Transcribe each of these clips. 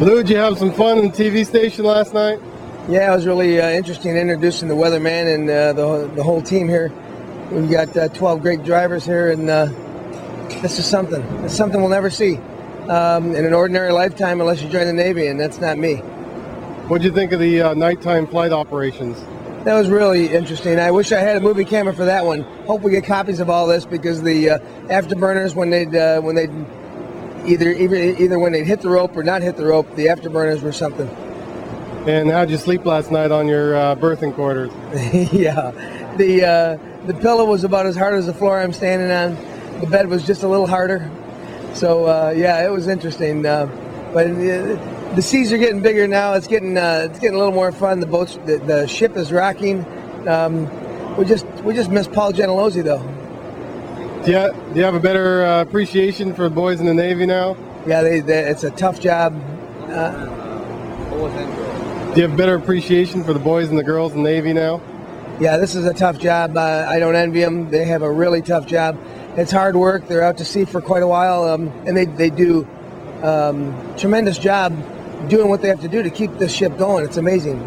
Lou, did you have some fun in the TV station last night? Yeah, it was really interesting introducing the weatherman and the whole team here. We've got 12 great drivers here, and this is something. It's something we'll never see in an ordinary lifetime unless you join the Navy, and that's not me. What did you think of the nighttime flight operations? That was really interesting. I wish I had a movie camera for that one. Hope we get copies of all this, because the afterburners, when they'd either when they'd hit the rope or not hit the rope, the afterburners were something. And how'd you sleep last night on your berthing quarters? Yeah, the pillow was about as hard as the floor I'm standing on. The bed was just a little harder. So yeah, it was interesting. But the seas are getting bigger now. It's getting a little more fun. The ship is rocking. We just miss Paul Gentilozzi though. Do you have a better appreciation for the boys in the Navy now? Yeah, it's a tough job. Do you have better appreciation for the boys and the girls in the Navy now? Yeah, this is a tough job. I don't envy them. They have a really tough job. It's hard work. They're out to sea for quite a while, and they do tremendous job doing what they have to do to keep this ship going. It's amazing.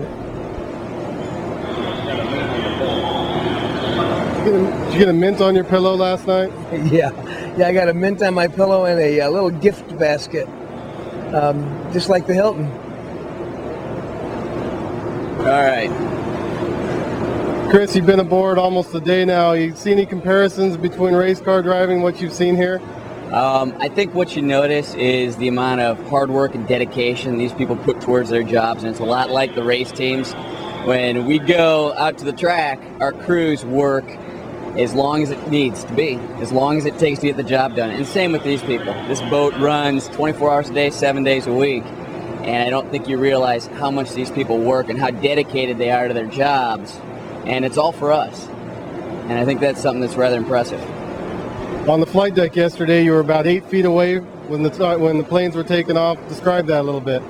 Did you get a mint on your pillow last night? Yeah, I got a mint on my pillow and a little gift basket, just like the Hilton. All right. Chris, you've been aboard almost a day now. You see any comparisons between race car driving, what you've seen here? I think what you notice is the amount of hard work and dedication these people put towards their jobs, and it's a lot like the race teams. When we go out to the track, our crews work as long as it needs to be, as long as it takes to get the job done. And same with these people. This boat runs 24 hours a day, 7 days a week, and I don't think you realize how much these people work and how dedicated they are to their jobs, and it's all for us. And I think that's something that's rather impressive. On the flight deck yesterday, you were about 8 feet away when the planes were taking off. Describe that a little bit.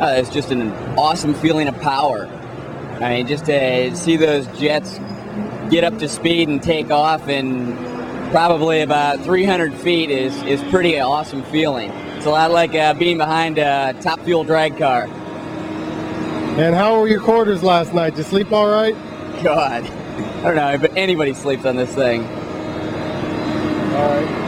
It's just an awesome feeling of power. I mean, just to see those jets get up to speed and take off in probably about 300 feet is pretty awesome feeling. It's a lot like being behind a top fuel drag car. And how were your quarters last night? Did you sleep all right? God, I don't know, but anybody sleeps on this thing. All right.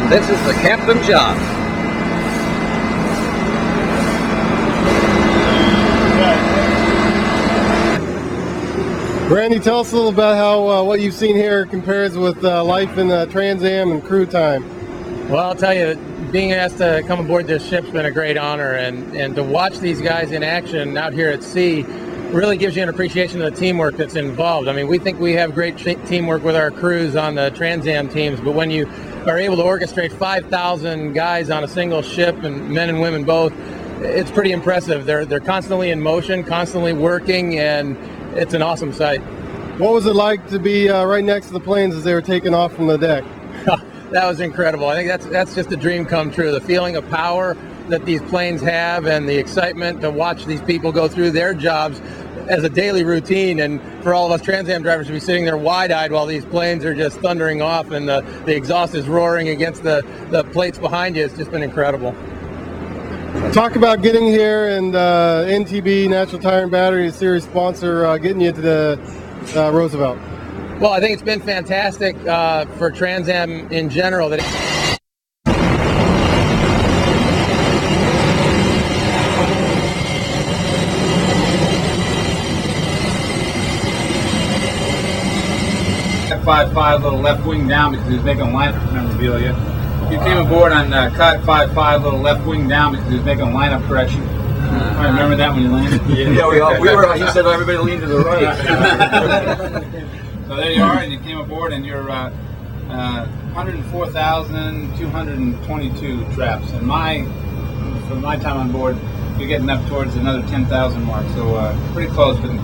This is the Captain John. Randy, tell us a little about how what you've seen here compares with life in Trans Am and crew time. Well, I'll tell you, being asked to come aboard this ship's been a great honor, and to watch these guys in action out here at sea really gives you an appreciation of the teamwork that's involved. I mean, we think we have great teamwork with our crews on the Trans Am teams, but when you are able to orchestrate 5,000 guys on a single ship, and men and women both, it's pretty impressive. They're constantly in motion, constantly working, and it's an awesome sight. What was it like to be right next to the planes as they were taking off from the deck? That was incredible. I think that's just a dream come true. The feeling of power that these planes have and the excitement to watch these people go through their jobs as a daily routine, and for all of us Trans Am drivers to be sitting there wide-eyed while these planes are just thundering off and the exhaust is roaring against the plates behind you. It's just been incredible. Talk about getting here and NTB, National Tire and Battery, a serious sponsor, getting you to the Roosevelt. Well, I think it's been fantastic for Trans Am in general. That Cut 5-5, little left wing down because he was making lineup memorabilia. You came aboard on Cut 5-5, little left wing down because he was making lineup correction. I remember that when you landed. Yeah, we were. He said everybody leaned to the right. So there you are, and you came aboard, and you're 104,222 traps. And for my time on board, you're getting up towards another 10,000 mark. So pretty close, but it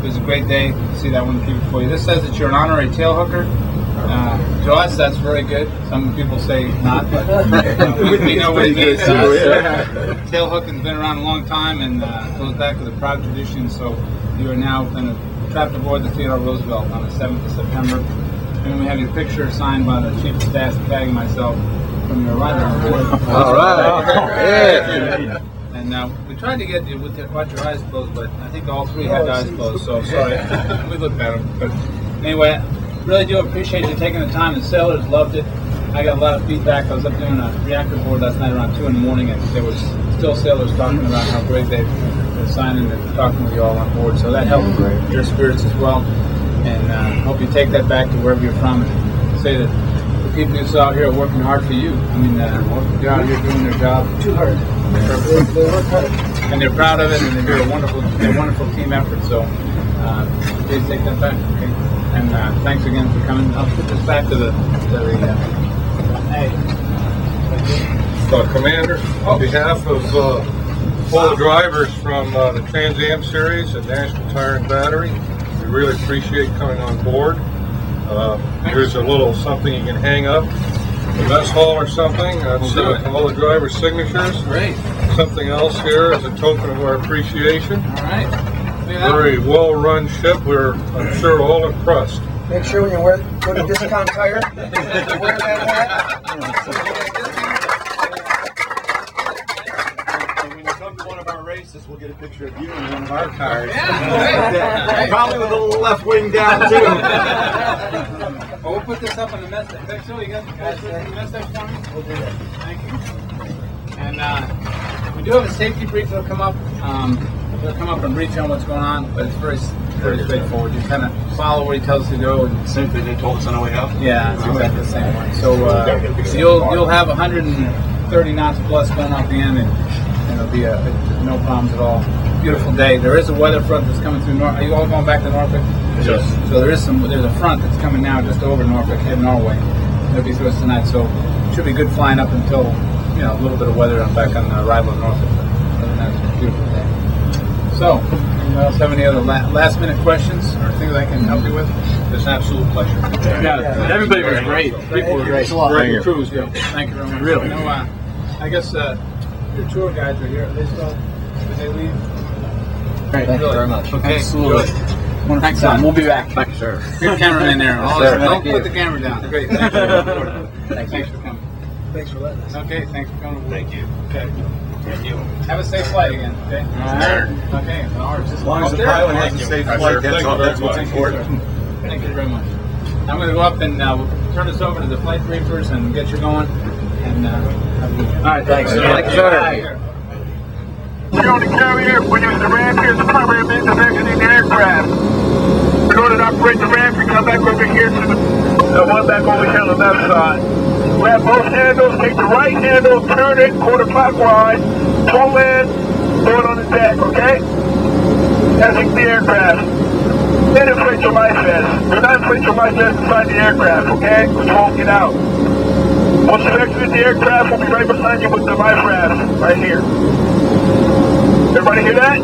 was a great day to see that one keep it for you. This says that you're an honorary tail hooker. To us, that's very good. Some people say not, but we know what it is. Tail hooking's been around a long time and goes back to the proud tradition. So you are now trapped aboard the Theodore Roosevelt on the 7th of September. And we have your picture signed by the Chief of Staff, tagging myself, from your arrival on board. All right. Yeah. And we tried to get you with watch your eyes closed, but I think all three had eyes closed. So sorry, we looked at them. But anyway, really do appreciate you taking the time. The sailors loved it. I got a lot of feedback. I was up doing a reactor board last night around 2 in the morning, and there was still sailors talking about how great they've been signing and talking with you all on board. So that helped your spirits as well. And hope you take that back to wherever you're from and say that the people you saw here are working hard for you. I mean, they're out here doing their job too hard. They work hard, and they're proud of it, and they do a wonderful team effort. So please take that back, okay? And thanks again for coming. I'll put this back to the Commander, on behalf of all the drivers from the Trans Am Series and National Tire and Battery, we really appreciate coming on board. Here's a little something you can hang up, the mess hall or something. That's all the drivers' signatures. Great. Something else here as a token of our appreciation. All right. Very well-run ship. We're, I'm sure, all impressed. Make sure when you go to Discount Tire, wear that hat. When you come to one of our races, we'll get a picture of you in one of our cars. Yeah. Probably with a little left wing down too. Well, we'll put this up on the message. So you got the message for me? We'll do that. Thank you. And we do have a safety brief that'll come up. They'll come up and brief you on what's going on, but it's very straightforward. You kind of follow where he tells us to go. And Same thing they told us on the way out? Yeah, it's exactly the same one. So you'll have 130 knots plus going off the end, and it'll be no problems at all. Beautiful day. There is a weather front that's coming through Norfolk. Are you all going back to Norfolk? Yes. So there's a front that's coming now just over Norfolk, heading our way. It'll be through us tonight, so it should be good flying up until a little bit of weather back on the arrival in Norfolk. But other than that, it's a beautiful day. So, anyone else have any other last minute questions or things I can help you with? It's an absolute pleasure. Yeah, everybody was great. People were great. Great cruise. Yeah. Thank you very much. Really? I guess your tour guides are here. Are they still? Did they leave? Great. Thank you very much. Okay. Absolutely. Thanks, Tom. We'll be back. Thank you, sir. Good cameraman there. sir. Don't put the camera down. Great. Thank you. Thanks for coming. Thanks for letting us. Okay. Thanks for coming. Thank you. Okay. Thank you. Have a safe flight again. Okay. Okay. As long as the pilot has a safe flight, that's what's important. Thank you very much. I'm going to go up and we'll turn this over to the flight briefers and get you going. And have a good one. All right, thanks. Thank you, sir. We're on the carrier. We're using the ramp here as the primary means of exiting the aircraft. In order to operate the ramp, you come back over here to the one back over here on the left side. Grab both handles, take the right handle, turn it quarter clockwise, pull in, throw it on the deck, okay? Exit the aircraft. Then inflate your life vest. Do not inflate your life vest inside the aircraft, okay? Because you won't get out. Once you exit the aircraft, we'll be right beside you with the life rafts, right here. Everybody hear that?